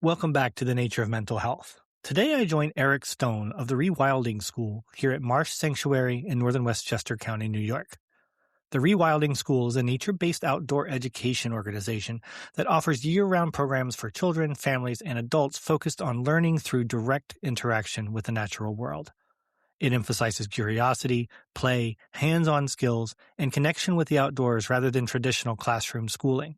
Welcome back to the Nature of Mental Health. Today I join Eric Stone of the Rewilding School here at Marsh Sanctuary in northern Westchester County, New York. The Rewilding School is a nature-based outdoor education organization that offers year-round programs for children, families, and adults focused on learning through direct interaction with the natural world. It emphasizes curiosity, play, hands-on skills, and connection with the outdoors rather than traditional classroom schooling.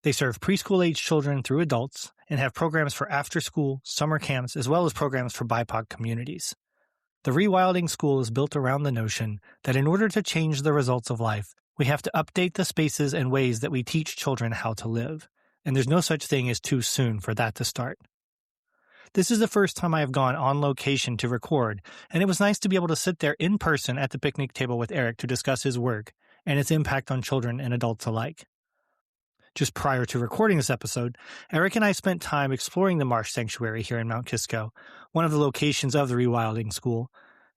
They serve preschool-age children through adults and have programs for after-school, summer camps, as well as programs for BIPOC communities. The Rewilding School is built around the notion that in order to change the results of life, we have to update the spaces and ways that we teach children how to live. And there's no such thing as too soon for that to start. This is the first time I have gone on location to record, and it was nice to be able to sit there in person at the picnic table with Eric to discuss his work and its impact on children and adults alike. Just prior to recording this episode, Eric and I spent time exploring the Marsh Sanctuary here in Mount Kisco, one of the locations of the Rewilding School,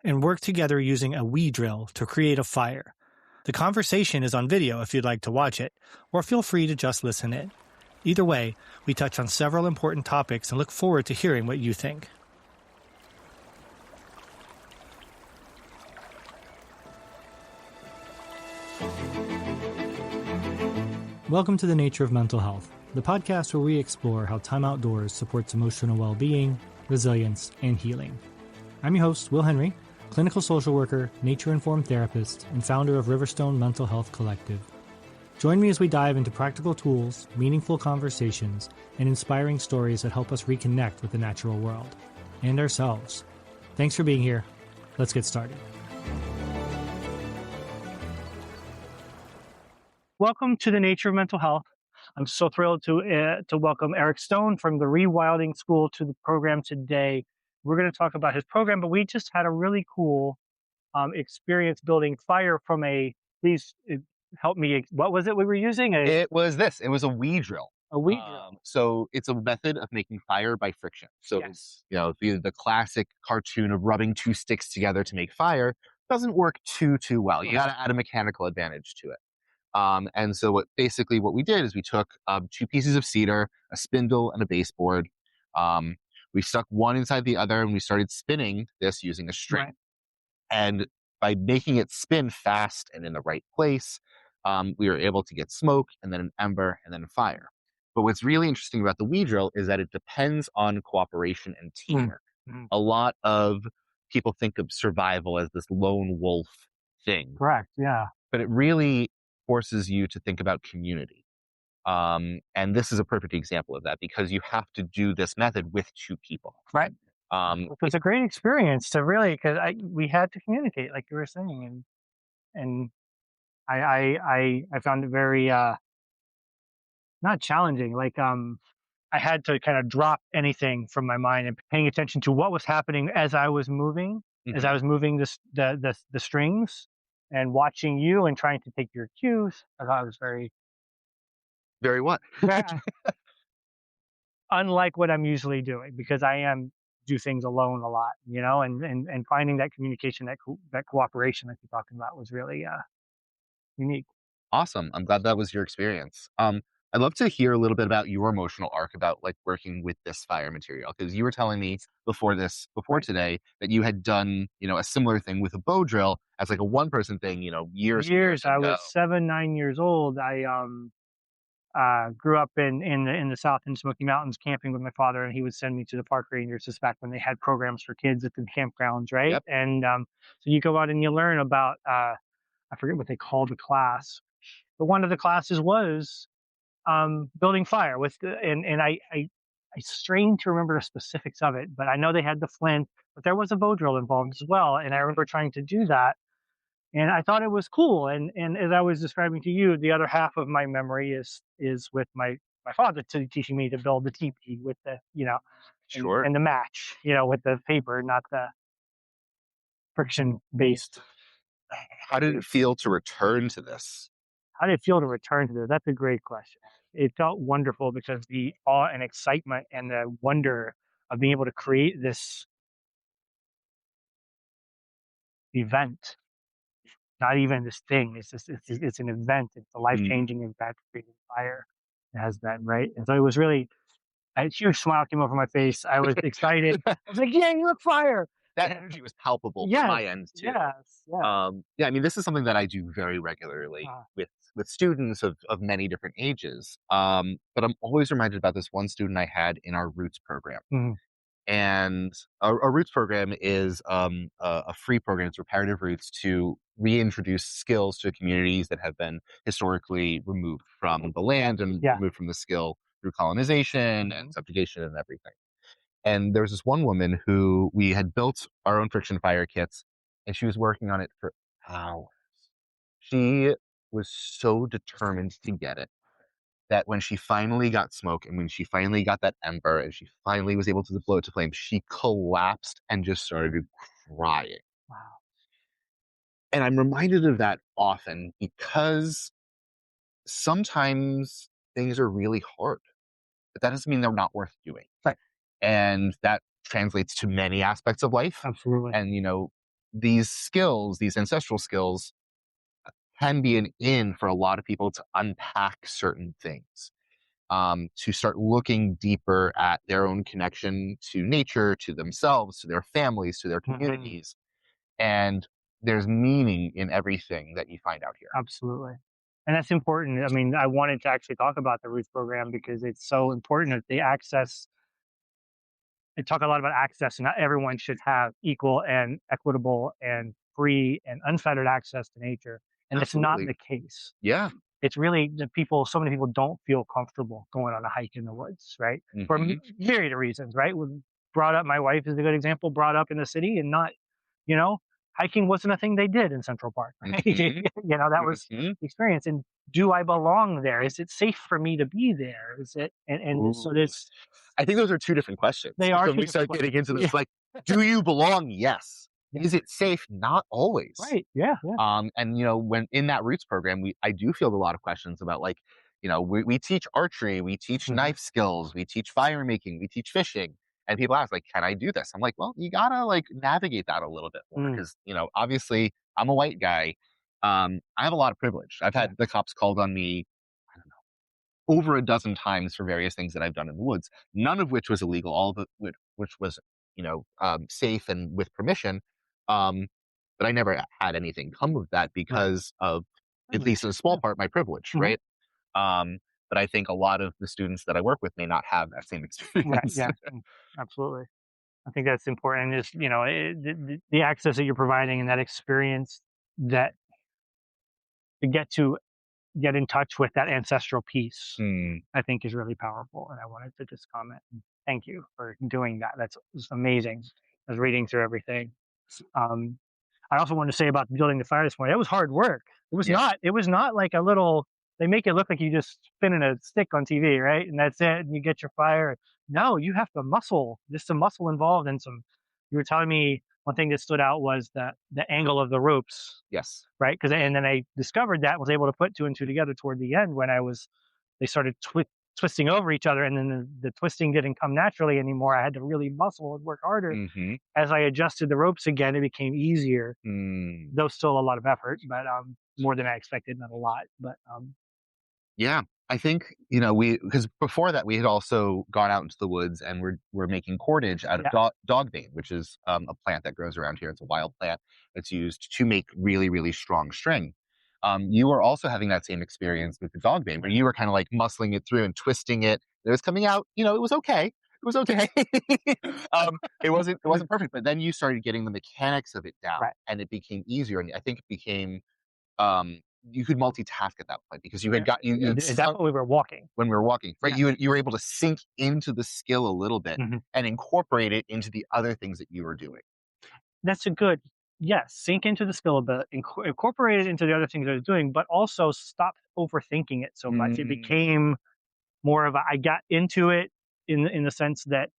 and worked together using a weed drill to create a fire. The conversation is on video if you'd like to watch it, or feel free to just listen in. Either way, we touch on several important topics and look forward to hearing what you think. Welcome to the Nature of Mental Health, the podcast where we explore how time outdoors supports emotional well-being, resilience, and healing. I'm your host, Will Henry, clinical social worker, nature-informed therapist, and founder of Riverstone Mental Health Collective. Join me as we dive into practical tools, meaningful conversations, and inspiring stories that help us reconnect with the natural world and ourselves. Thanks for being here. Let's get started. Welcome to the Nature of Mental Health. I'm so thrilled to welcome Eric Stone from the Rewilding School to the program today. We're going to talk about his program, but we just had a really cool experience building fire from please help me. What was it we were using? It was a weed drill. A weed drill. So it's a method of making fire by friction. So, yes. The classic cartoon of rubbing two sticks together to make fire doesn't work too well. You got to add a mechanical advantage to it. And so what we did is we took two pieces of cedar, a spindle, and a baseboard. We stuck one inside the other, and we started spinning this using a string. Right. And by making it spin fast and in the right place, we were able to get smoke, and then an ember, and then a fire. But what's really interesting about the weed drill is that it depends on cooperation and teamwork. Mm-hmm. A lot of people think of survival as this lone wolf thing. Correct, yeah. But it really forces you to think about community. And this is a perfect example of that because you have to do this method with two people. Right. It was a great experience to really, because we had to communicate, like you were saying, and I found it very not challenging. Like I had to kind of drop anything from my mind and paying attention to what was happening as I was moving, mm-hmm. as I was moving the strings. And watching you and trying to take your cues, I thought it was very what? Unlike what I'm usually doing, because I do things alone a lot, and finding that communication, that cooperation that you're talking about was really unique. Awesome. I'm glad that was your experience. I'd love to hear a little bit about your emotional arc about like working with this fire material, because you were telling me before today that you had done, a similar thing with a bow drill as like a one-person thing, years ago. I was 9 years old. I grew up in the South in Smoky Mountains camping with my father, and he would send me to the park rangers just back when they had programs for kids at the campgrounds, right? Yep. And so you go out and you learn about, I forget what they called the class, but one of the classes was building fire and I strain to remember the specifics of it, but I know they had the flint, but there was a bow drill involved as well. And I remember trying to do that, and I thought it was cool. And as I was describing to you, the other half of my memory is with my father teaching me to build the teepee with the, sure. and the match, with the paper, not the friction based. How did it feel to return to this? How did it feel to return to this? That's a great question. It felt wonderful because the awe and excitement and the wonder of being able to create this event, not even this thing. It's an event. It's a life-changing event. Creating fire has been, right? And so it was really A huge smile came over my face. I was excited. I was like, "Yeah, you look fire!" That energy was palpable from Yes, my end too. yes, yeah. Yeah, I mean, this is something that I do very regularly Uh, with students of many different ages. But I'm always reminded about this one student I had in our Roots program. mhm. And our Roots program is a free program. It's reparative roots to reintroduce skills to communities that have been historically removed from the land and Yeah. removed from the skill through colonization and subjugation and everything. And there was this one woman who we had built our own friction fire kits, and she was working on it for hours. She was so determined to get it that when she finally got smoke and when she finally got that ember and she finally was able to blow it to flame, she collapsed and just started crying. Wow. And I'm reminded of that often because sometimes things are really hard, but that doesn't mean they're not worth doing. Right. And that translates to many aspects of life. Absolutely. And, these skills, these ancestral skills, can be an in for a lot of people to unpack certain things, to start looking deeper at their own connection to nature, to themselves, to their families, to their Mhm. communities. And there's meaning in everything that you find out here. Absolutely. And that's important. I mean, I wanted to actually talk about the Roots program because it's so important that they talk a lot about access, and not everyone should have equal and equitable and free and unfettered access to nature. And it's not Absolutely. the case. Yeah. It's really the people, so many people don't feel comfortable going on a hike in the woods, right? For Hmm. myriad of reasons, right? Brought up, my wife is a good example, brought up in the city and not, you know, hiking wasn't a thing they did in Central Park, right? Hmm. That was Hmm. the experience. And do I belong there? Is it safe for me to be there? Is it, and so Ooh. this, I think those are two different questions. they are When two we different start getting into questions. this, like, do you belong? Yes. Yeah. Is it safe? Not always. Right. Yeah. Yeah. And when in that Roots program, I do field a lot of questions about, like, we teach archery, we teach Mhm. knife skills, we teach fire making, we teach fishing, and people ask, like, can I do this? I'm like, well, you gotta, like, navigate that a little bit more Mm. because obviously I'm a white guy. I have a lot of privilege. I've Yeah. had the cops called on me over a dozen times for various things that I've done in the woods, none of which was illegal, all of it which was, safe and with permission. Um, but I never had anything come of that Right. because of, at least Privilege. in a small Yeah. part, my privilege, Mhm. right? But I think a lot of the students that I work with may not have that same Right. experience. Yeah. Absolutely. I think that's important. Is the access that you're providing and that experience that to get in touch with that ancestral piece, Hmm. I think is really powerful. And I wanted to just comment. Thank you for doing that. That's just amazing. I was reading through everything. Um, I also wanted to say about building the fire this morning. It was hard work. It was Yeah. not. It was not like a little. They make it look like you just spinning a stick on TV, right? And that's it. And you get your fire. No, you have to muscle. There's some muscle involved, and some. You were telling me one thing that stood out was the angle of the ropes, Yes. right? Because and then I discovered that, was able to put two and two together toward the end when they started twisting over each other, and then the twisting didn't come naturally anymore. I had to really muscle and work harder. Hmm. As I adjusted the ropes again, it became easier, Hmm. though still a lot of effort, but more than I expected, not a lot. But Yeah. I think, because before that we had also gone out into the woods and we're making cordage out of yeah, dog bane, which is a plant that grows around here. It's a wild plant that's used to make really, really strong string. You were also having that same experience with the dog bane, where you were kind of like muscling it through and twisting it. It was coming out, it was okay. It was okay. It wasn't perfect, but then you started getting the mechanics of it down, right. and it became easier. And I think it became um, you could multitask at that point because you had Yeah. got you had Is that sunk what we were walking? when we were walking, right? Yeah. You were able to sink into the skill a little bit Hmm. and incorporate it into the other things that you were doing. That's a good, yes, sink into the skill a bit, incorporate it into the other things I was doing, but also stop overthinking it so much. It Mm, became more of I got into it in the sense that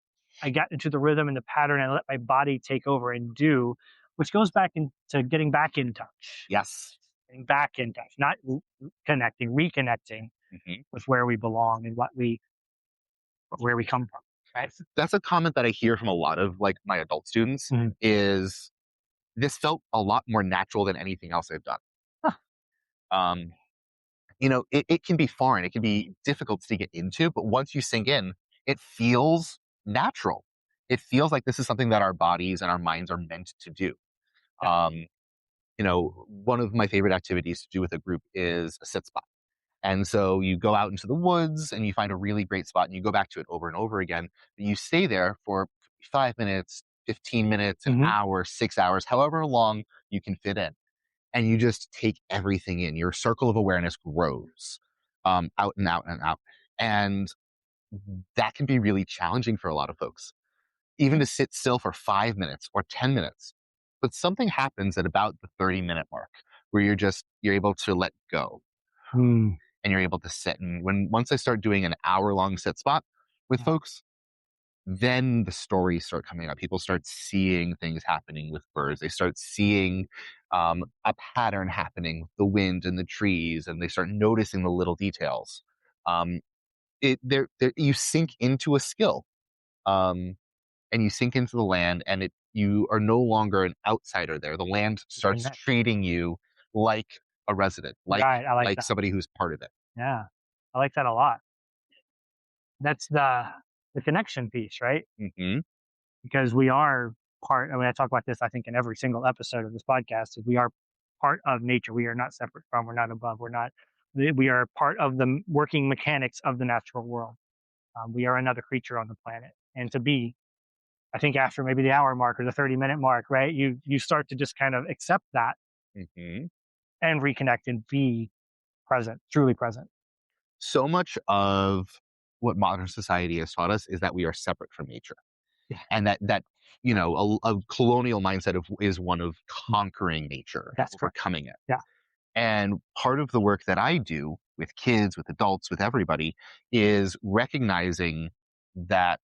I got into the rhythm and the pattern and let my body take over and do, which goes back into getting back in touch, yes. getting back in touch, not connecting, reconnecting Mhm. with where we belong and where we come from. Right. That's a comment that I hear from a lot of like my adult students Mhm. is this felt a lot more natural than anything else I've done. Huh. Um, it can be foreign, it can be difficult to get into, but once you sink in, it feels natural. It feels like this is something that our bodies and our minds are meant to do. Yeah. Um, one of my favorite activities to do with a group is a sit spot. And so you go out into the woods and you find a really great spot and you go back to it over and over again. You stay there for 5 minutes, 15 minutes, an Hmm. hour, 6 hours, however long you can fit in. And you just take everything in. Your circle of awareness grows out and out and out. And that can be really challenging for a lot of folks, even to sit still for 5 minutes or 10 minutes. But something happens at about the 30-minute mark where you're able to let go Mm. and you're able to sit. And once I start doing an hour-long sit spot with folks, then the stories start coming up. People start seeing things happening with birds. They start seeing a pattern happening with the wind and the trees, and they start noticing the little details. Um, you sink into a skill, and you sink into the land, and you are no longer an outsider there. The land starts Connect. treating you like a resident, Right. I like like that. somebody who's part of it. Yeah. I like that a lot. That's the connection piece, right? Hmm. Because we are part. I mean, I talk about this, I think, in every single episode of this podcast. Is we are part of nature. We are not separate from. We're not above. We're not. We are part of the working mechanics of the natural world. We are another creature on the planet, and to be, I think, after maybe the hour mark or the 30-minute mark, right? You start to just kind of accept that Hmm. and reconnect and be present, truly present. So much of what modern society has taught us is that we are separate from nature, Yeah, and that a colonial mindset is one of conquering nature, that's correct. overcoming it. Yeah. And part of the work that I do with kids, with adults, with everybody is recognizing that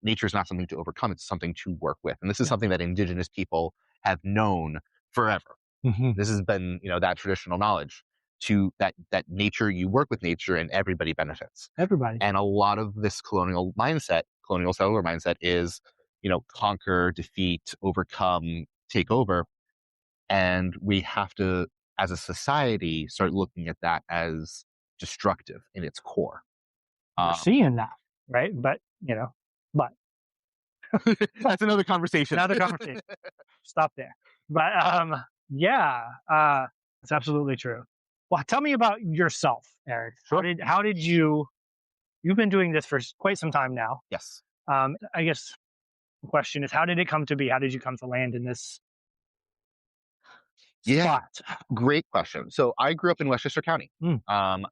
nature is not something to overcome, it's something to work with. And this is Yeah. something that indigenous people have known forever. Hmm. This has been, that traditional knowledge to that nature, you work with nature and everybody benefits. Everybody. And a lot of this colonial settler mindset is, conquer, defeat, overcome, take over. And we have to, as a society, start looking at that as destructive in its core. We're Um, seeing that, right? But that's another conversation. another conversation. Stop there. But yeah, it's absolutely true. Well, tell me about yourself, Eric. Sure. How did you've been doing this for quite some time now. Yes. I guess the question is, how did it come to be? How did you come to land in this Yeah. spot? Great question. So I grew up in Westchester County. Mm.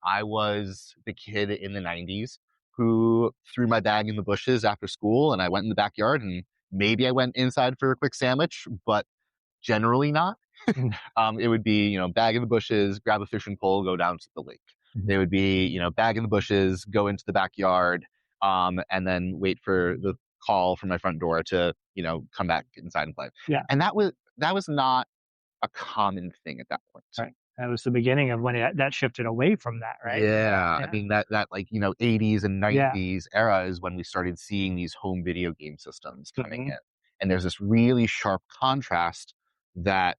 I was the kid in the 90s who threw my bag in the bushes after school, and I went in the backyard, and maybe I went inside for a quick sandwich, but generally not. Mm. It would be, bag in the bushes, grab a fishing pole, go down to the lake. Mhm. It would be, bag in the bushes, go into the backyard, and then wait for the call from my front door to, come back inside and play. Yeah. And that was not a common thing at that point. Right. That was the beginning of when that shifted away from that, right? Yeah. I Yeah. mean, that 80s and Yeah. 90s era is when we started seeing these home video game systems coming Mhm. in. And there's this really sharp contrast that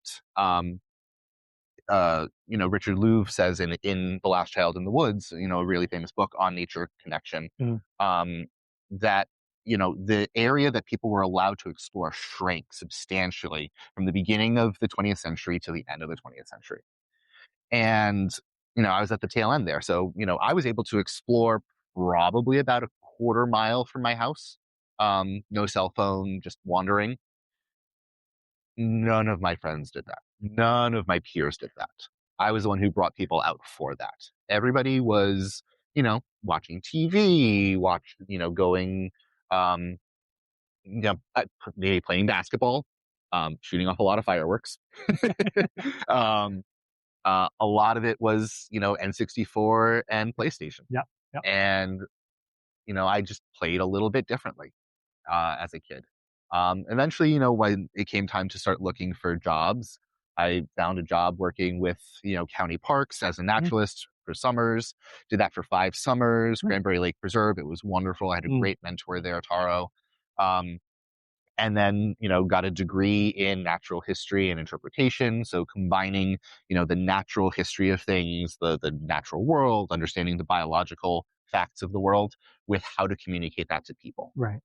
Richard Louv says in The Last Child in the Woods, a really famous book on nature connection, Mhm. that, the area that people were allowed to explore shrank substantially from the beginning of the 20th century to the end of the 20th century. And, I was at the tail end there. So, I was able to explore probably about a quarter mile from my house. No cell phone, just wandering. None of my friends did that. None of my peers did that. I was the one who brought people out for that. Everybody was, watching TV, going, um, maybe playing basketball, shooting off a lot of fireworks. um, a lot of it was, N64 and PlayStation. Yeah. Yeah. And, I just played a little bit differently as a kid. Eventually, when it came time to start looking for jobs, I found a job working with, county parks as a Mm. naturalist for summers. Did that for 5 summers, Mm. Cranberry Lake Preserve. It was wonderful. I had a Mm. great mentor there, Taro. Um, and then, got a degree in natural history and interpretation. So combining, the natural history of things, the natural world, understanding the biological facts of the world with how to communicate that to people. Right.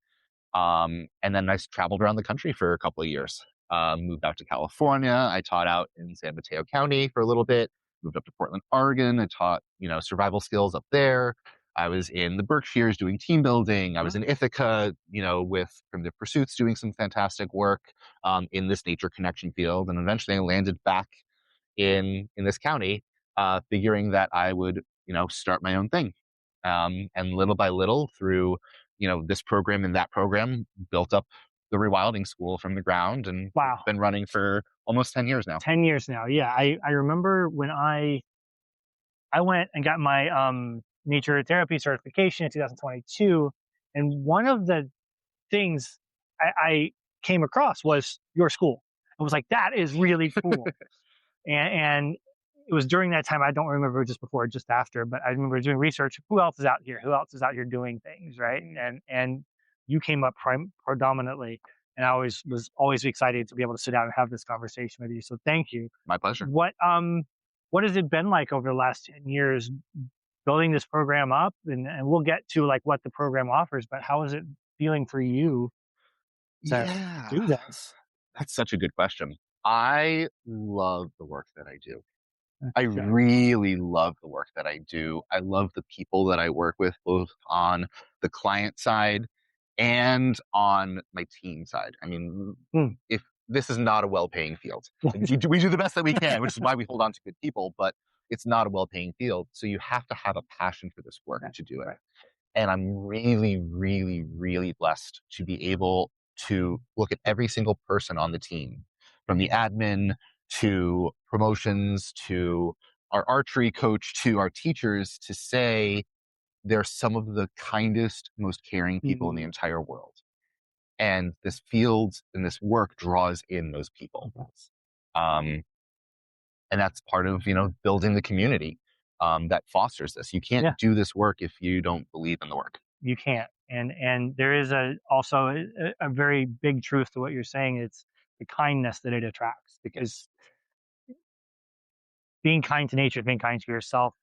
And then I traveled around the country for a couple of years. Moved out to California. I taught out in San Mateo County for a little bit. Moved up to Portland, Oregon. I taught, survival skills up there. I was in the Berkshires doing team building. I was in Ithaca, with Primitive Pursuits doing some fantastic work in this nature connection field. And eventually I landed back in this county, figuring that I would, start my own thing. And little by little through, this program and that program, built up the Rewilding School from the ground, and Wow. it's been running for almost 10 years now. 10 years now. Yeah. I remember when I went and got my nature therapy certification in 2022. And one of the things I came across was your school. I was like, that is really cool. and it was during that time. I don't remember just before or just after, but I remember doing research. Who else is out here? Who else is out here doing things, right? And you came up predominantly, and I was always excited to be able to sit down and have this conversation with you. So thank you. My pleasure. What has it been like over the last 10 years building this program up? And we'll get to like what the program offers, but how is it feeling for you to do this? That's such a good question. I love the work that I do. I Okay. really love the work that I do. I love the people that I work with, both on the client side and on my team side. I mean, if this is not a well-paying field, we do the best that we can, which is why we hold on to good people, but it's not a well-paying field. So you have to have a passion for this work to do it. Right. And I'm really, really, really blessed to be able to look at every single person on the team, from the admin to promotions, to our archery coach, to our teachers, to say they're some of the kindest, most caring people in the entire world. And this field and this work draws in those people. And that's part of, building the community that fosters this. You can't do this work if you don't believe in the work. You can't. And there is also a very big truth to what you're saying. It's the kindness that it attracts, because being kind to nature, being kind to yourself,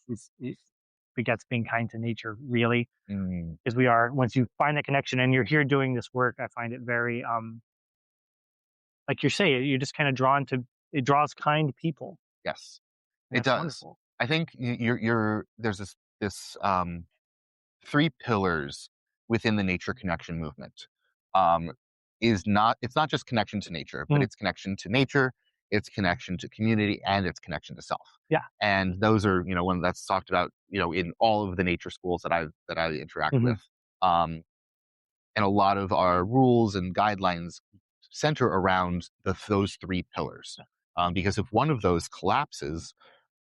is begets being kind to nature, really. Because once you find that connection and you're here doing this work, I find it very, like you're saying, you're just kind of drawn to, it draws kind people. Yes, it does. Wonderful. I think there's this three pillars within the nature connection movement. It's not just connection to nature, but it's connection to nature, it's connection to community, and it's connection to self. Yeah. And those are, one that's talked about, in all of the nature schools that I interact with. And a lot of our rules and guidelines center around those three pillars. Because if one of those collapses,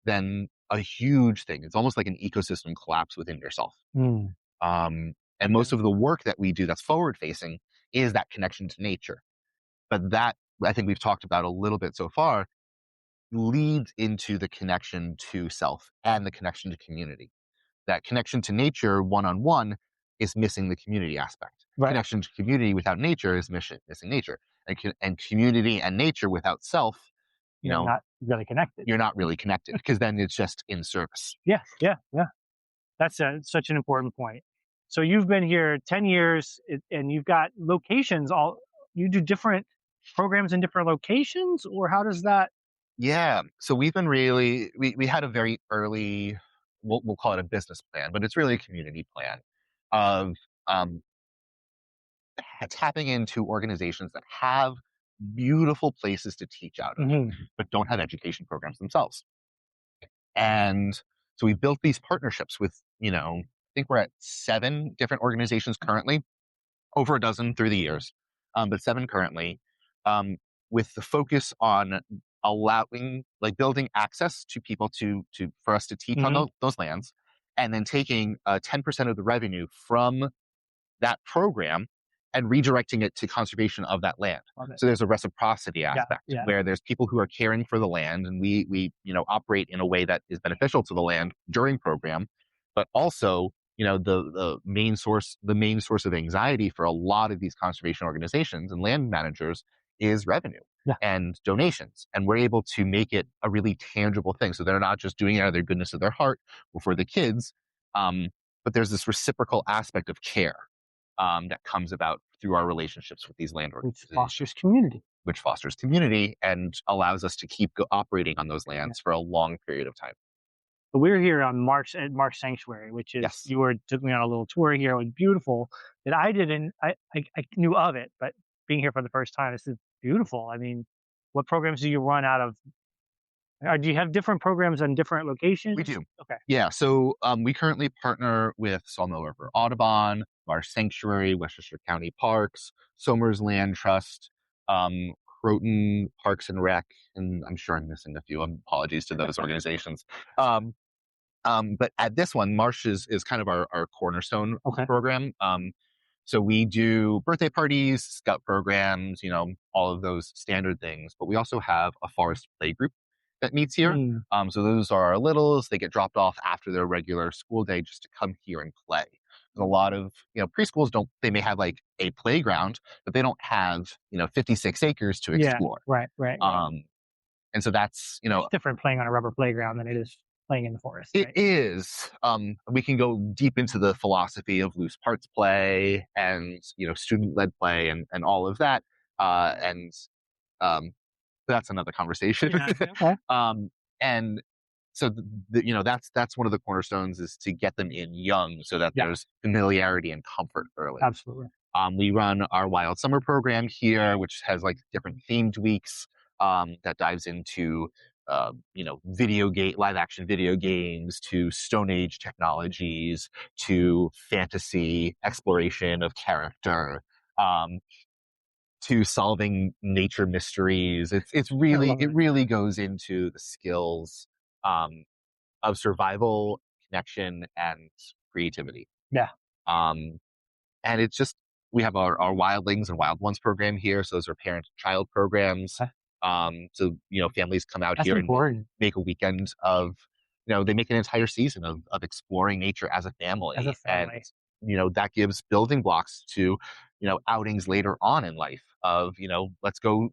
then a huge thing, it's almost like an ecosystem collapse within yourself. And most of the work that we do that's forward facing is that connection to nature. But that, I think we've talked about a little bit so far, leads into the connection to self and the connection to community. That connection to nature one-on-one is missing the community aspect. Right. Connection to community without nature is missing nature. And community and nature without self, you're not really connected. You're not really connected, because then it's just in service. Yeah. That's such an important point. So you've been here 10 years and you've got locations. You do different programs in different locations, or how does that? Yeah. So we've been we had a very early, we'll call it a business plan, but it's really a community plan of tapping into organizations that have beautiful places to teach out of, but don't have education programs themselves. And so we built these partnerships with, I think we're at 7 different organizations currently, over a dozen through the years, but 7 currently, with the focus on building access to people for us to teach on those lands, and then taking 10% of the revenue from that program and redirecting it to conservation of that land. So there's a reciprocity aspect where there's people who are caring for the land, and we operate in a way that is beneficial to the land during program, but also, the main source of anxiety for a lot of these conservation organizations and land managers is revenue and donations. And we're able to make it a really tangible thing. So they're not just doing it out of the goodness of their heart or for the kids. But there's this reciprocal aspect of care that comes about through our relationships with these land Which organizations, fosters community. which fosters community and allows us to keep operating on those lands for a long period of time. But we're here on Marsh at Marsh Sanctuary, which is Yes. took me on a little tour here. It was beautiful. That I didn't I knew of it, but being here for the first time, this is beautiful. I mean, what programs do you run out of? Do you have different programs on different locations? We do. Okay. Yeah. So we currently partner with Sawmill River Audubon, Marsh Sanctuary, Westchester County Parks, Somers Land Trust, um, Croton Parks and Rec, and I'm sure I'm missing a few. Apologies to those organizations. Um, but at this one, Marsh is kind of our cornerstone Okay. program. So we do birthday parties, scout programs, all of those standard things. But we also have a forest play group that meets here. Mm, So those are our littles. They get dropped off after their regular school day just to come here and play. There's a lot of, preschools they may have like a playground, but they don't have, 56 acres to yeah. explore. Right. And so that's, It's different playing on a rubber playground than it is playing in the forest. it Right? is. We can go deep into the philosophy of loose parts play and, student led play and all of that. And um, that's another conversation. Yeah, okay. And so, that's one of the cornerstones is to get them in young so that Yeah. there's familiarity and comfort early. Absolutely. We run our Wild Summer program here, which has like different themed weeks that dives into live action video games, to Stone Age technologies, to fantasy exploration of character, um, to solving nature mysteries. It really goes into the skills um, of survival, connection, and creativity. Yeah. Um, and it's just, we have our Wildlings and Wild Ones program here. So those are parent-child programs. Okay. So, families come out That's here important. and make a weekend of, they make an entire season of exploring nature as a family. As a family. And, that gives building blocks to, outings later on in life of, let's go,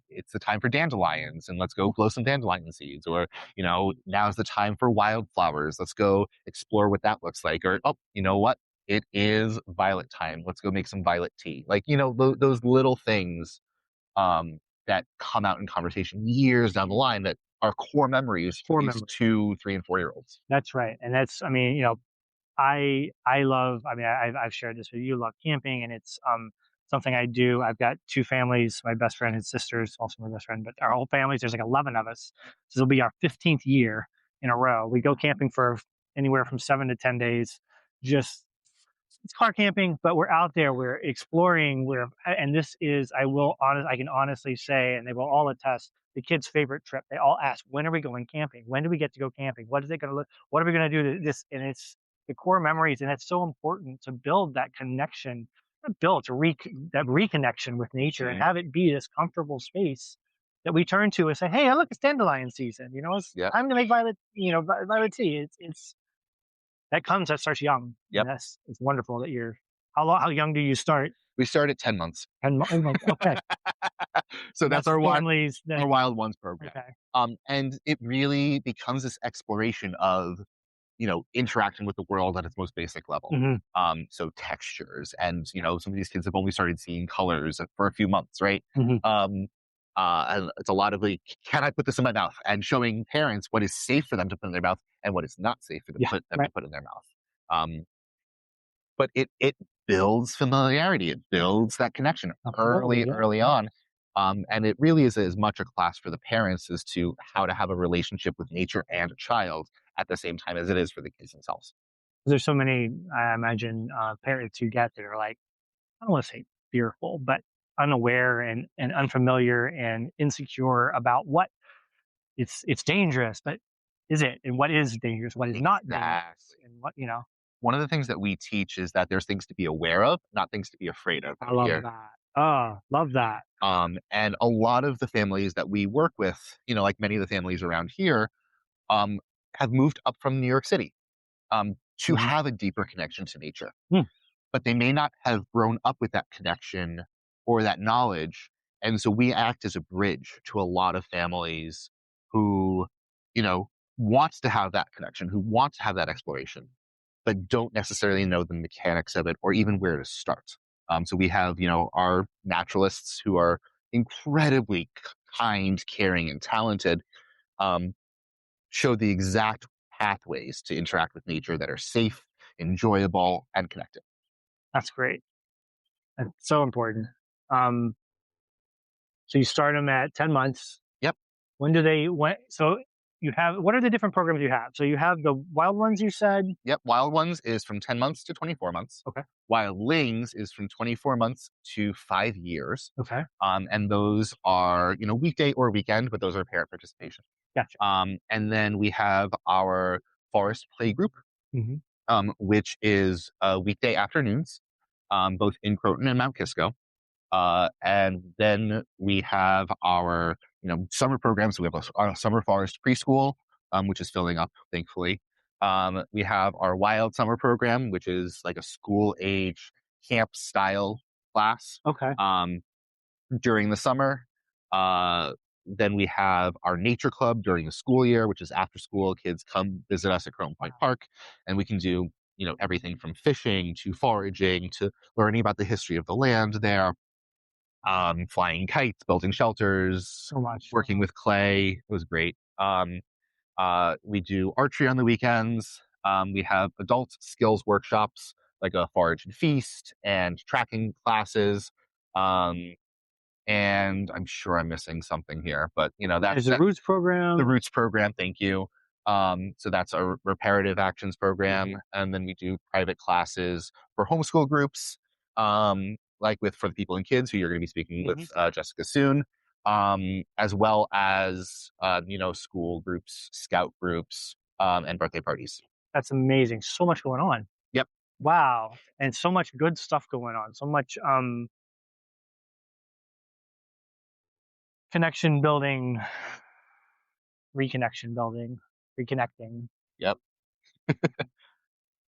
it's the time for dandelions and let's go blow some dandelion seeds. Or, now's the time for wildflowers. Let's go explore what that looks like. Or, oh, you know what? It is violet time. Let's go make some violet tea. Like, those little things that come out in conversation years down the line that are core memories for these 2, 3, and 4-year-olds. That's right. And that's, I mean, I love, I mean, I've shared this with you, love camping, and it's something I do. I've got two families, my best friend and sisters, also my best friend, but our whole families, there's like 11 of us. So it'll be our 15th year in a row. We go camping for anywhere from 7 to 10 days. Just, it's car camping, but we're out there, we're exploring, and this is, I can honestly say, and they will all attest, the kids' favorite trip. They all ask, when are we going camping? When do we get to go camping? What is it going to look? What are we going to do to this? And it's the core memories, and it's so important to build that connection, not build to that reconnection with nature, and have it be this comfortable space that we turn to and say, "Hey, look, it's dandelion season. It's time to make violet tea." That starts young. Yep. It's wonderful that you're. How young do you start? We start at 10 months. 10 months. Okay. So that's our families. Our Wild Ones program. Okay. And it really becomes this exploration of, interacting with the world at its most basic level. Mm-hmm. So textures and, some of these kids have only started seeing colors for a few months, right? Mm-hmm. And it's a lot of like, can I put this in my mouth? And showing parents what is safe for them to put in their mouth and what is not safe for them to put in their mouth. But it builds familiarity. It builds that connection early on. And it really is as much a class for the parents as to how to have a relationship with nature and a child at the same time as it is for the kids themselves. There's so many, I imagine, parents who get that are like, I don't want to say fearful, but unaware and unfamiliar and insecure about what it's dangerous, but is it? And what is dangerous? What is not dangerous? And what, One of the things that we teach is that there's things to be aware of, not things to be afraid of. I love that. Oh, love that. And a lot of the families that we work with, like many of the families around here, have moved up from New York City to have a deeper connection to nature. But they may not have grown up with that connection or that knowledge. And so we act as a bridge to a lot of families who, wants to have that connection, who want to have that exploration. but don't necessarily know the mechanics of it or even where to start. So we have, our naturalists who are incredibly kind, caring, and talented, um, show the exact pathways to interact with nature that are safe, enjoyable, and connected. That's great. That's so important. Um, so you start them at 10 months. Yep. So you have, what are the different programs you have? So you have the wild ones you said? Yep. Wild ones is from 10 months to 24 months. Okay. Wildlings is from 24 months to 5 years. Okay. And those are, weekday or weekend, but those are parent participation. Gotcha. And then we have our forest play group, which is weekday afternoons, both in Croton and Mount Kisco. And then we have our, summer programs. So we have our summer forest preschool, which is filling up, thankfully. We have our wild summer program, which is like a school age camp style class. Okay. During the summer. Then we have our nature club during the school year, which is after school. Kids come visit us at Croton Point Park, and we can do, everything from fishing to foraging to learning about the history of the land there. Flying kites, building shelters, So much. working with clay. It was great. We do archery on the weekends. We have adult skills workshops like a forage and feast and tracking classes. And I'm sure I'm missing something here, but There's the Roots program. The Roots program. Thank you. So that's our reparative actions program, and then we do private classes for homeschool groups, like for the people and kids who you're going to be speaking with Jessica soon, as well as school groups, scout groups, and birthday parties. That's amazing. So much going on. Yep. Wow, and so much good stuff going on. So much connection building, reconnection building, reconnecting. Yep. Tell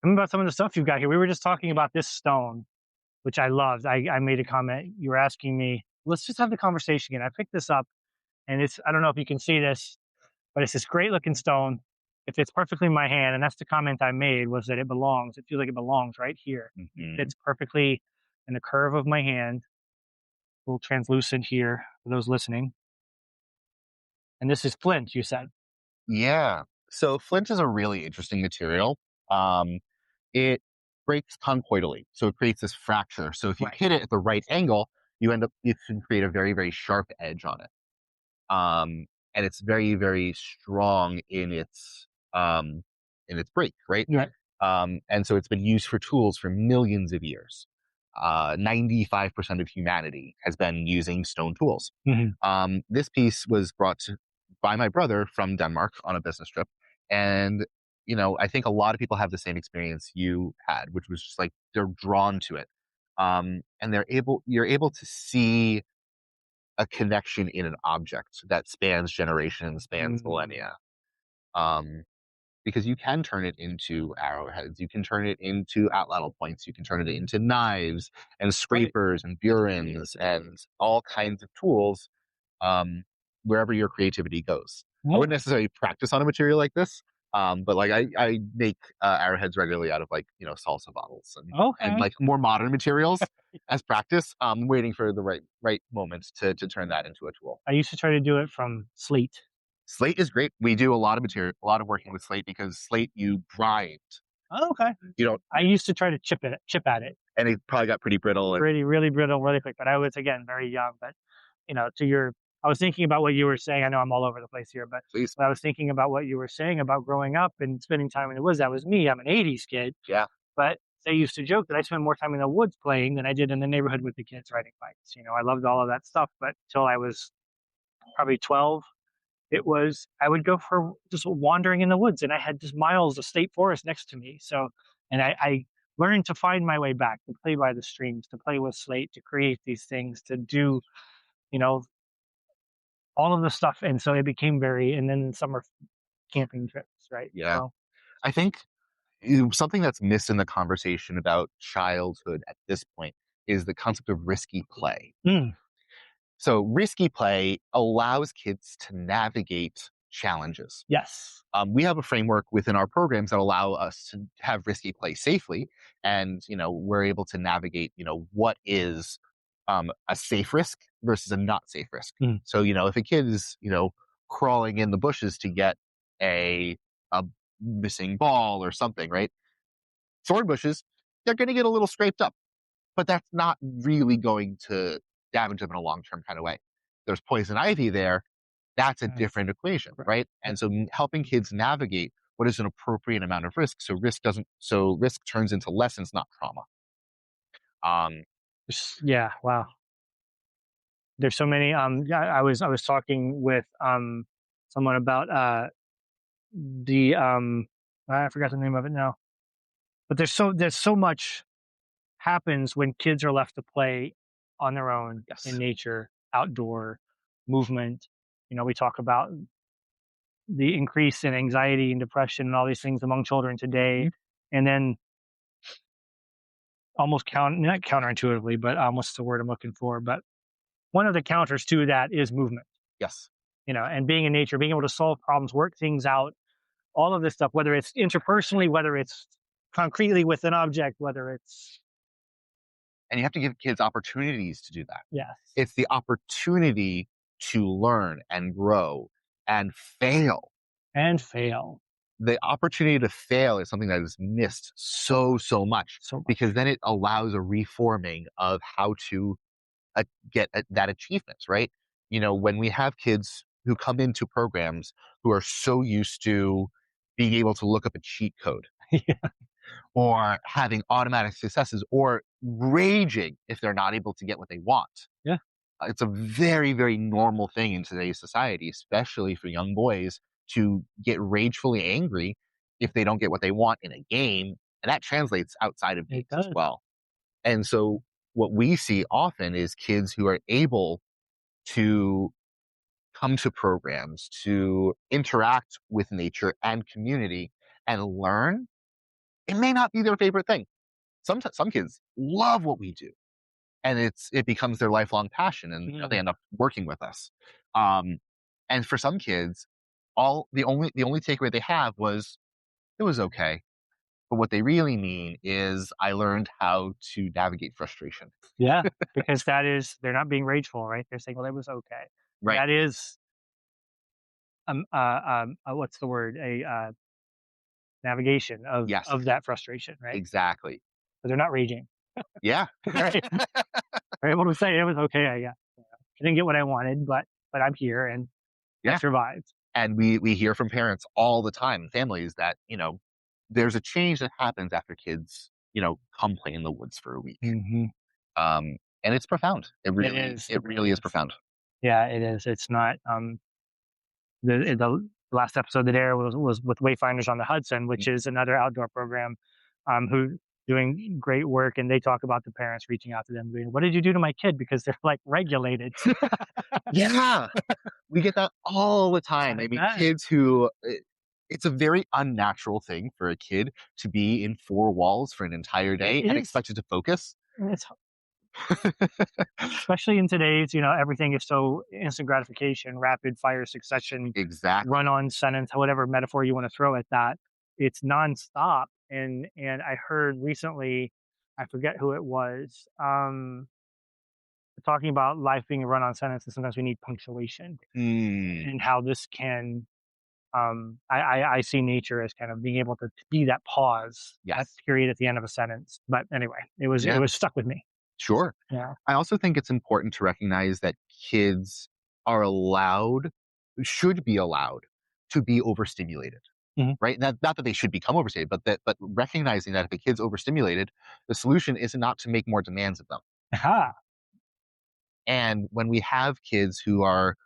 me about some of the stuff you've got here. We were just talking about this stone, which I loved. I made a comment. You were asking me, let's just have the conversation again. I picked this up, and I don't know if you can see this, but it's this great looking stone. It fits perfectly in my hand. And that's the comment I made, was that it belongs. It feels like it belongs right here. It fits perfectly in the curve of my hand. A little translucent here for those listening. And this is flint, you said. Yeah. So flint is a really interesting material. It breaks conchoidally, so it creates this fracture. So if you hit it at the right angle, you can create a very, very sharp edge on it. And it's very, very strong in its break, right? Right. And so it's been used for tools for millions of years. 95% of humanity has been using stone tools. This piece was brought by my brother from Denmark on a business trip. And, I think a lot of people have the same experience you had, which was just like they're drawn to it. And you're able to see a connection in an object that spans generations, spans millennia. Because you can turn it into arrowheads, you can turn it into atlatl points, you can turn it into knives and scrapers and burins and all kinds of tools, wherever your creativity goes. I wouldn't necessarily practice on a material like this, but like I make arrowheads regularly out of salsa bottles and like more modern materials as practice. Waiting for the right moment to turn that into a tool. I used to try to do it from slate. Slate is great. We do a lot of working with slate because slate you grind. Oh, okay. I used to try to chip at it. And it probably got pretty brittle. Really brittle, really quick. But I was, again, very young. But, I was thinking about what you were saying. I know I'm all over the place here, but I was thinking about what you were saying about growing up and spending time in the woods. That was me. I'm an 80s kid. Yeah. But they used to joke that I spent more time in the woods playing than I did in the neighborhood with the kids riding bikes. I loved all of that stuff. But until I was probably 12, I would go for just wandering in the woods, and I had just miles of state forest next to me. So, and I learned to find my way back, to play by the streams, to play with slate, to create these things, to do, all of the stuff. And so it became and then summer camping trips, right? Yeah. So, I think something that's missed in the conversation about childhood at this point is the concept of risky play. So risky play allows kids to navigate challenges. Yes. We have a framework within our programs that allow us to have risky play safely, and we're able to navigate what is a safe risk versus a not safe risk. Mm. So if a kid is crawling in the bushes to get a missing ball or something, right? Thorn bushes, they're going to get a little scraped up, but that's not really going to damage them in a long term kind of way. There's poison ivy there. That's a Nice. different equation, Right. right? Yeah. And so helping kids navigate what is an appropriate amount of risk, so risk turns into lessons, not trauma. Yeah. Wow. There's so many. Yeah, I was talking with someone about the I forgot the name of it now. But there's so much happens when kids are left to play on their own in Yes. nature, outdoor movement. We talk about the increase in anxiety and depression and all these things among children today. And then almost not counterintuitively, but what's the word I'm looking for? But one of the counters to that is movement, Yes. and being in nature, being able to solve problems, work things out, all of this stuff, whether it's interpersonally, whether it's concretely with an object, whether it's, And you have to give kids opportunities to do that. yes, It's the opportunity to learn and grow and fail. and fail. The opportunity to fail is something that is missed so much, So much. because then it allows a reforming of how to get that achievement, right? When we have kids who come into programs who are so used to being able to look up a cheat code Yeah. or having automatic successes or raging if they're not able to get what they want. Yeah. It's a very, very normal thing in today's society, especially for young boys, to get ragefully angry if they don't get what they want in a game. And that translates outside of games It as does. well. And so what we see often is kids who are able to come to programs, to interact with nature and community and learn. It may not be their favorite thing. Some kids love what we do, and it becomes their lifelong passion, and they end up working with us. And for some kids, the only takeaway they have was it was okay. But what they really mean is I learned how to navigate frustration. Yeah, because they're not being rageful, right? They're saying, well, it was okay. Right. That is, what's the word? A navigation of Yes. that frustration, right? Exactly. But they're not raging. Yeah. Right? They're able to say it was okay. I didn't get what I wanted, but I'm here and I Yeah. survived. And we hear from parents all the time and families that, there's a change that happens after kids, come play in the woods for a week. Mm-hmm. And it's profound. It Really is profound. Yeah, it is. It's not. The last episode that aired was with Wayfinders on the Hudson, which is another outdoor program, who doing great work, and they talk about the parents reaching out to them, going, "What did you do to my kid?" Because they're like regulated. Yeah. We get that all the time. I mean, kids who it's a very unnatural thing for a kid to be in four walls for an entire day and expected to focus. It's especially in today's, everything is so instant gratification, rapid fire succession, Exactly. run-on sentence, whatever metaphor you want to throw at that. It's nonstop. And I heard recently, I forget who it was, talking about life being a run-on sentence, and sometimes we need punctuation, and how this can. I see nature as kind of being able to be that pause, that Yes. period at the end of a sentence. But anyway, it was stuck with me. Sure. Yeah. I also think it's important to recognize that kids should be allowed to be overstimulated. Mhm. Right? Not that they should become overstimulated, but recognizing that if a kid's overstimulated, the solution is not to make more demands of them. Aha. And when we have kids who are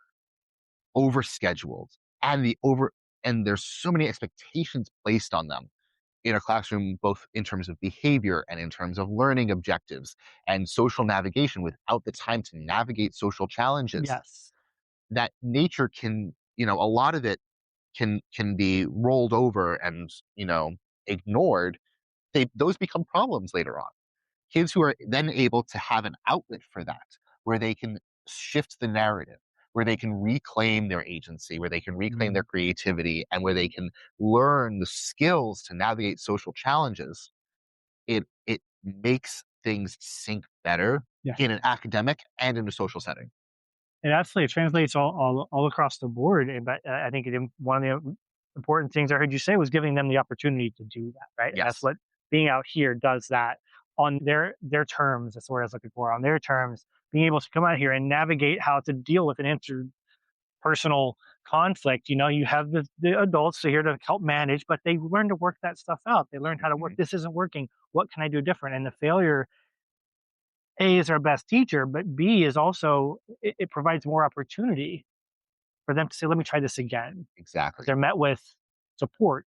overscheduled and there's so many expectations placed on them in a classroom, both in terms of behavior and in terms of learning objectives and social navigation without the time to navigate social challenges, Yes. that nature can, a lot of it can be rolled over and, ignored. Those become problems later on. Kids who are then able to have an outlet for that, where they can shift the narrative, where they can reclaim their agency, where they can reclaim their Mm. creativity, and where they can learn the skills to navigate social challenges, it makes things sink better Yeah. in an academic and in a social setting. It absolutely translates all across the board. But I think one of the important things I heard you say was giving them the opportunity to do that, right? And that's Yes. what being out here does, that on their terms. That's what I was looking for, on their terms. Being able to come out here and navigate how to deal with an interpersonal conflict. You have the adults here to help manage, but they learn to work that stuff out. They learn how to work. Mhm. This isn't working. What can I do different? And the failure, A, is our best teacher, but B is also, it provides more opportunity for them to say, "Let me try this again." Exactly. They're met with support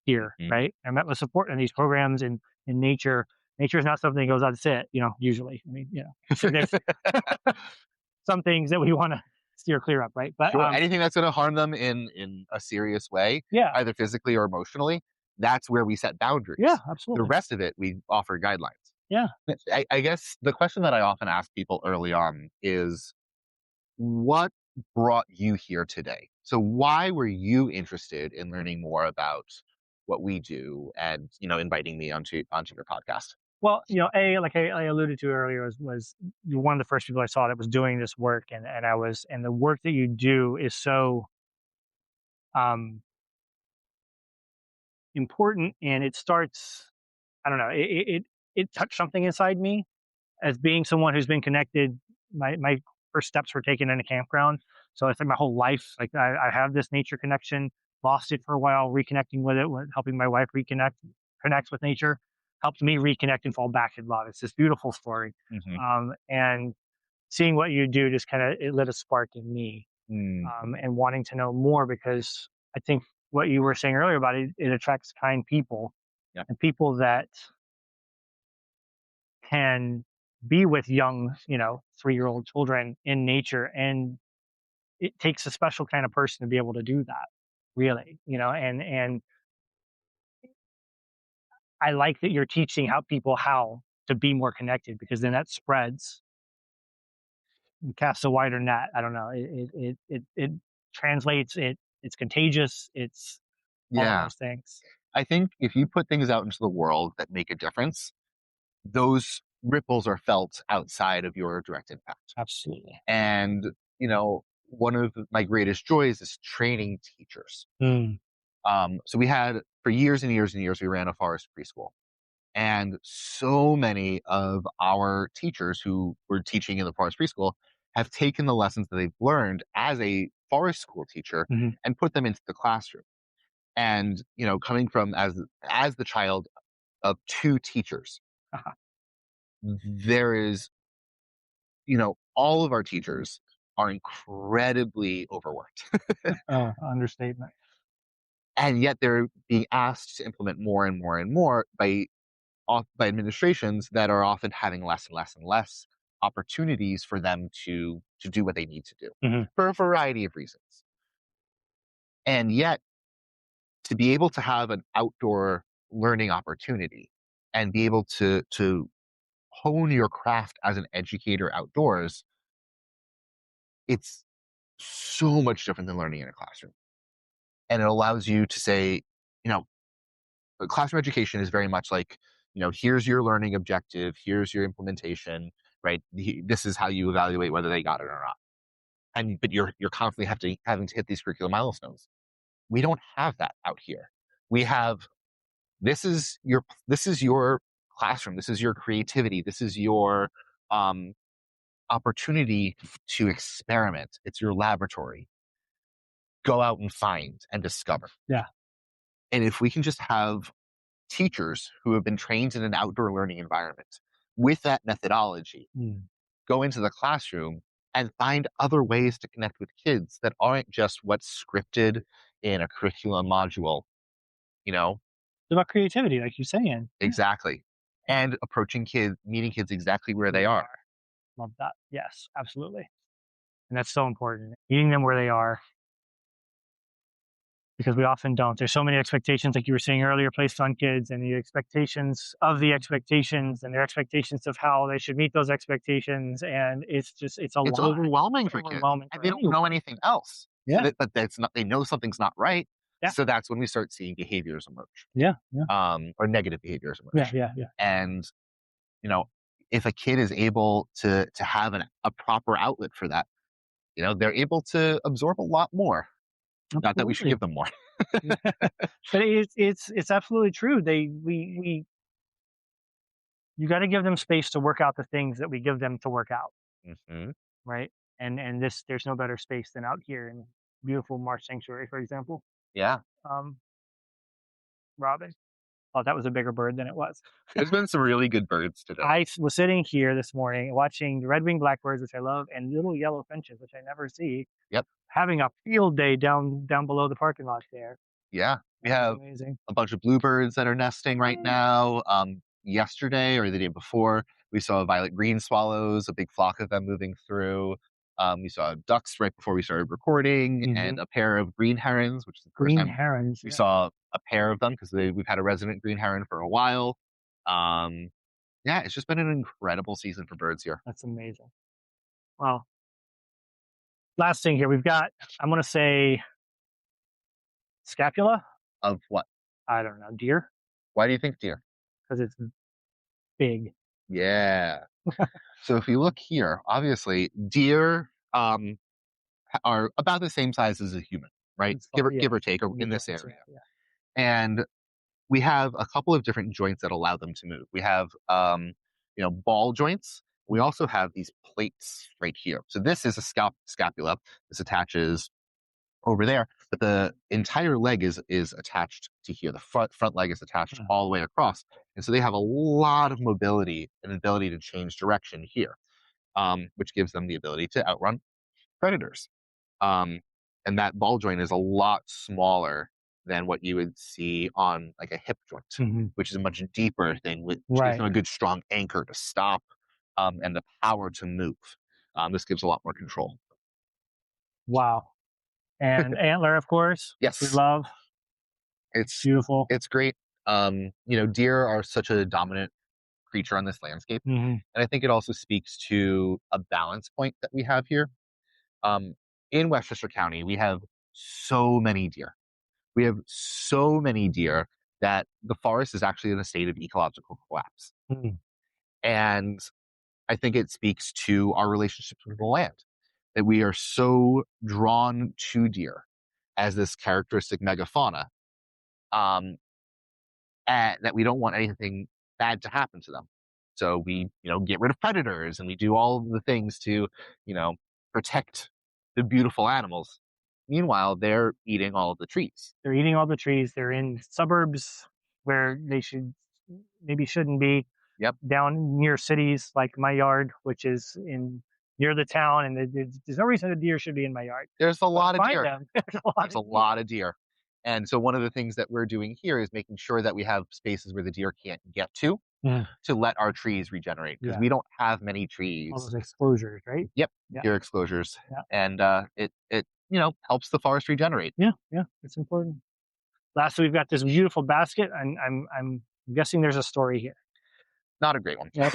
here, Mhm. right? They're met with support in these programs in nature. Nature is not something that goes, "That's it," usually. I mean, there's some things that we want to steer clear of, right? But Sure, anything that's gonna harm them in a serious way, yeah, either physically or emotionally, that's where we set yeah, boundaries. The absolutely. rest of it, we offer guidelines. Yeah. I guess the question that I often ask people early on is, what brought you here today? So why were you interested in learning more about what we do and, inviting me onto your podcast? Well, like I alluded to earlier, was you're one of the first people I saw that was doing this work, and the work that you do is so um, important, and it starts. I don't know. It touched something inside me as being someone who's been connected. My first steps were taken in a campground, so I think my whole life, like I have this nature connection. Lost it for a while, reconnecting with it, helping my wife connect with nature, helped me reconnect and fall back in love. It's this beautiful story, Hmm. and seeing what you do just kind of, it lit a spark in me, Mm, and wanting to know more, because I think what you were saying earlier about it, it attracts kind people, yeah. and people that can be with young, 3-year-old children in nature. And it takes a special kind of person to be able to do that, really, and I like that you're teaching how to be more connected, because then that spreads and casts a wider net. I don't know. It translates. It's contagious. It's all of Yeah. those things. I think if you put things out into the world that make a difference, those ripples are felt outside of your direct impact. Absolutely. And, one of my greatest joys is training teachers. Mm. So we had, for years and years and years, we ran a forest preschool. And so many of our teachers who were teaching in the forest preschool have taken the lessons that they've learned as a forest school teacher Hmm. and put them into the classroom. And, coming from as the child of two teachers, Uh-huh. there is, all of our teachers are incredibly overworked. Oh, understatement. And yet they're being asked to implement more and more and more by administrations that are often having less and less and less opportunities for them to do what they need to do Hmm. for a variety of reasons. And yet, to be able to have an outdoor learning opportunity and be able to hone your craft as an educator outdoors, it's so much different than learning in a classroom. And it allows you to say, you know, classroom education is very much like, here's your learning objective, here's your implementation, right? This is how you evaluate whether they got it or not. And but you're constantly having to hit these curricular milestones. We don't have that out here. We have, this is your classroom, this is your creativity, this is your um opportunity to experiment. It's your laboratory. Go out and find and discover. Yeah. And if we can just have teachers who have been trained in an outdoor learning environment with that methodology Mm. go into the classroom and find other ways to connect with kids that aren't just what's scripted in a curriculum module, you know? It's about creativity, like you're saying. Yeah. Exactly. And approaching kids, meeting kids exactly where Where they they are. are. Love that. Yes, absolutely. And that's so important. Meeting them where they are. because we often don't. There's so many expectations, like you were saying earlier, placed on kids, and the expectations of the expectations and their expectations of how they should meet those expectations. And it's a It's lot. overwhelming It's for kids, overwhelming and for they don't anyone. know anything else. So Yeah. but that's not, they know something's not right. Yeah. So that's when we start seeing behaviors emerge, Yeah. Yeah. or negative behaviors Yeah. emerge. Yeah. Yeah. And, you know, if a kid is able to have a proper outlet for that, they're able to absorb a lot more. Not that we should Absolutely. give them more. But it's absolutely true. We you got to give them space to work out the things that we give them to work out, Hmm. right? And this there's no better space than out here in beautiful Marsh Sanctuary, for example. Yeah. Um, Robin. Oh, that was a bigger bird than it was. There's been some really good birds today. I was sitting here this morning watching the red-winged blackbirds, which I love, and little yellow finches, which I never see, Yep. having a field day down below the parking lot there. Yeah. We That was have amazing. a bunch of bluebirds that are nesting right now. Yesterday or the day before, we saw violet green swallows, a big flock of them moving through. We saw ducks right before we started recording, and a pair of green herons, which is the first Green time herons. we Yeah. saw a pair of them, because we've had a resident green heron for a while. Yeah, it's just been an incredible season for birds here. That's amazing. Well, last thing here, we've got, I'm going to say scapula. Of what? I don't know, deer, Why do you think deer? because it's big. Yeah. So if you look here, obviously deer are about the same size as a human, right? As far- yeah, Give or take, the in this joints, area. yeah. And we have a couple of different joints that allow them to move. We have, ball joints. We also have these plates right here. So this is a scapula. This attaches over there, but the entire leg is attached to here. The front leg is attached all the way across, and so they have a lot of mobility and ability to change direction here, which gives them the ability to outrun predators. Um, and that ball joint is a lot smaller than what you would see on like a hip joint, which is a much deeper thing, which gives them a good strong anchor to stop, and the power to move. This gives a lot more control. Wow. And antler, of course. We Yes, love. it's Beautiful. it's great. Deer are such a dominant creature on this landscape, and I think it also speaks to a balance point that we have here. In Westchester County, we have so many deer. We have so many deer that the forest is actually in a state of ecological collapse. And I think it speaks to our relationships with the land, that we are so drawn to deer as this characteristic megafauna, and that we don't want anything bad to happen to them. So we, get rid of predators, and we do all of the things to, protect the beautiful animals. Meanwhile, they're eating all of the trees. They're eating all the trees. They're in suburbs where they shouldn't be. Yep. Down near cities like my yard, which is near the town, and there's no reason a deer should be in my yard. There's a lot of deer. There's a lot of deer. And so one of the things that we're doing here is making sure that we have spaces where the deer can't get to let our trees regenerate, because we don't have many trees. All those exposures, right? Yep, Yeah. deer exposures. Yeah. And it helps the forest regenerate. Yeah, it's important. Lastly, we've got this beautiful basket, and I'm guessing there's a story here. Not a great one. Yep.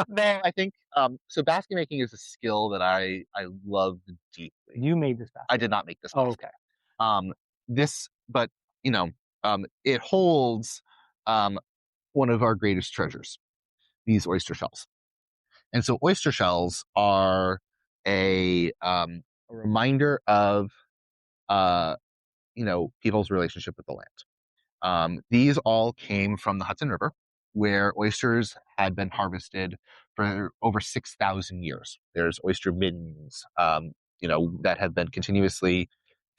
No, I think so. Basket making is a skill that I love deeply. You made this basket. I did not make this basket. Okay. But it holds one of our greatest treasures, these oyster shells. And so oyster shells are a reminder of people's relationship with the land. These all came from the Hudson River, where oysters had been harvested for over 6,000 years. There's oyster middens, that have been continuously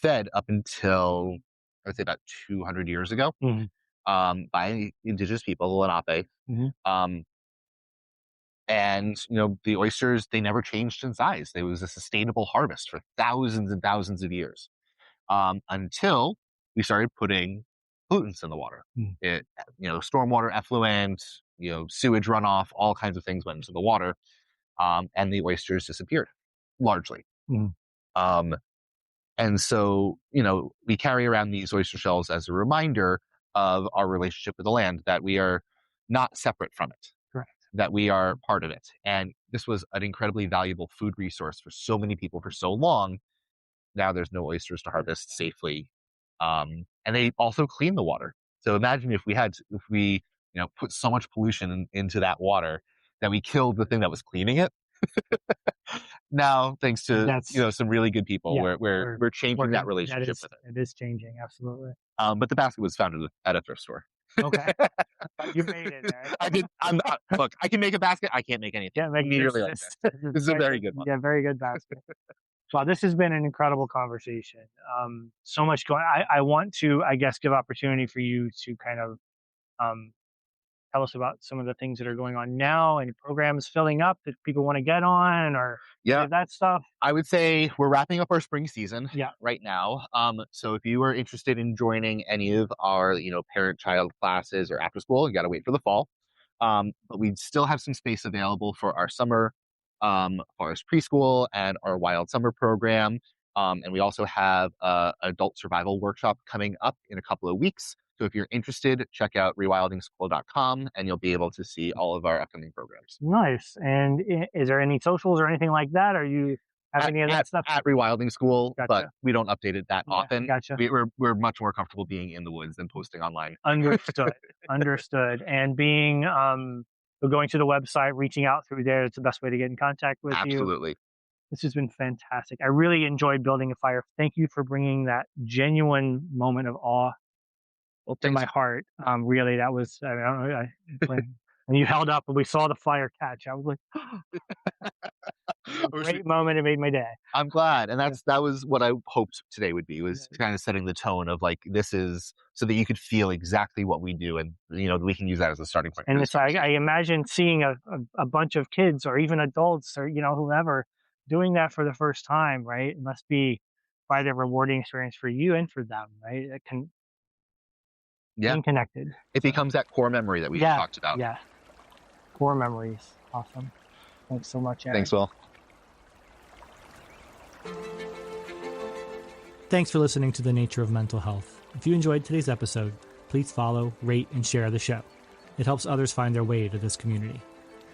fed up until, I would say, about 200 years ago, by indigenous people, the Lenape. And, the oysters, they never changed in size. It was a sustainable harvest for thousands and thousands of years, until we started putting pollutants in the water. Stormwater effluent, sewage runoff, all kinds of things went into the water, and the oysters disappeared, largely. And so, we carry around these oyster shells as a reminder of our relationship with the land, that we are not separate from it, Correct. that we are part of it. And this was an incredibly valuable food resource for so many people for so long. Now there's no oysters to harvest safely. And they also clean the water. So imagine if we put so much pollution into that water that we killed the thing that was cleaning it. Now, thanks to some really good people, we're changing that relationship with it. It is changing, absolutely. But the basket was found at a thrift store. Okay. You made it there. I did. Look, I can make a basket. I can't make anything. Yeah, make immediately like this. This is a very good one. Yeah, very good basket. Wow, this has been an incredible conversation. So much going. I want to, I guess, give opportunity for you to kind of tell us about some of the things that are going on now and programs filling up that people want to get on, or that stuff. I would say we're wrapping up our spring season right now. So if you are interested in joining any of our, parent-child classes or after school, you got to wait for the fall. But we still have some space available for our summer forest preschool and our wild summer program. And we also have an adult survival workshop coming up in a couple of weeks. So if you're interested, check out rewilding.school.com and you'll be able to see all of our upcoming programs. Nice. And is there any socials or anything like that? Are you have any of that stuff? At Rewilding School, Gotcha. But we don't update it that often. Gotcha. We're much more comfortable being in the woods than posting online. Understood. Understood. And being going to the website, reaching out through there, it's the best way to get in contact with you. Absolutely. This has been fantastic. I really enjoyed building a fire. Thank you for bringing that genuine moment of awe to my heart. Really, that was, I don't know, when you held up and we saw the fire catch, I was like, a great moment. It made my day. I'm glad. And that was what I hoped today would be, was kind of setting the tone of like, this is so that you could feel exactly what we do. And, we can use that as a starting point. And it's I imagine seeing a bunch of kids or even adults or, whoever doing that for the first time, right? It must be quite a rewarding experience for you and for them, right? It can being connected. It becomes that core memory that we talked about. Yeah. Core memories. Awesome. Thanks so much, Eric. Thanks, Will. Thanks for listening to The Nature of Mental Health. If you enjoyed today's episode, please follow, rate, and share the show. It helps others find their way to this community.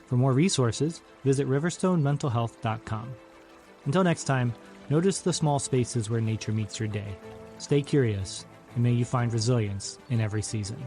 For more resources, visit riverstonementalhealth.com. Until next time, notice the small spaces where nature meets your day. Stay curious, and may you find resilience in every season.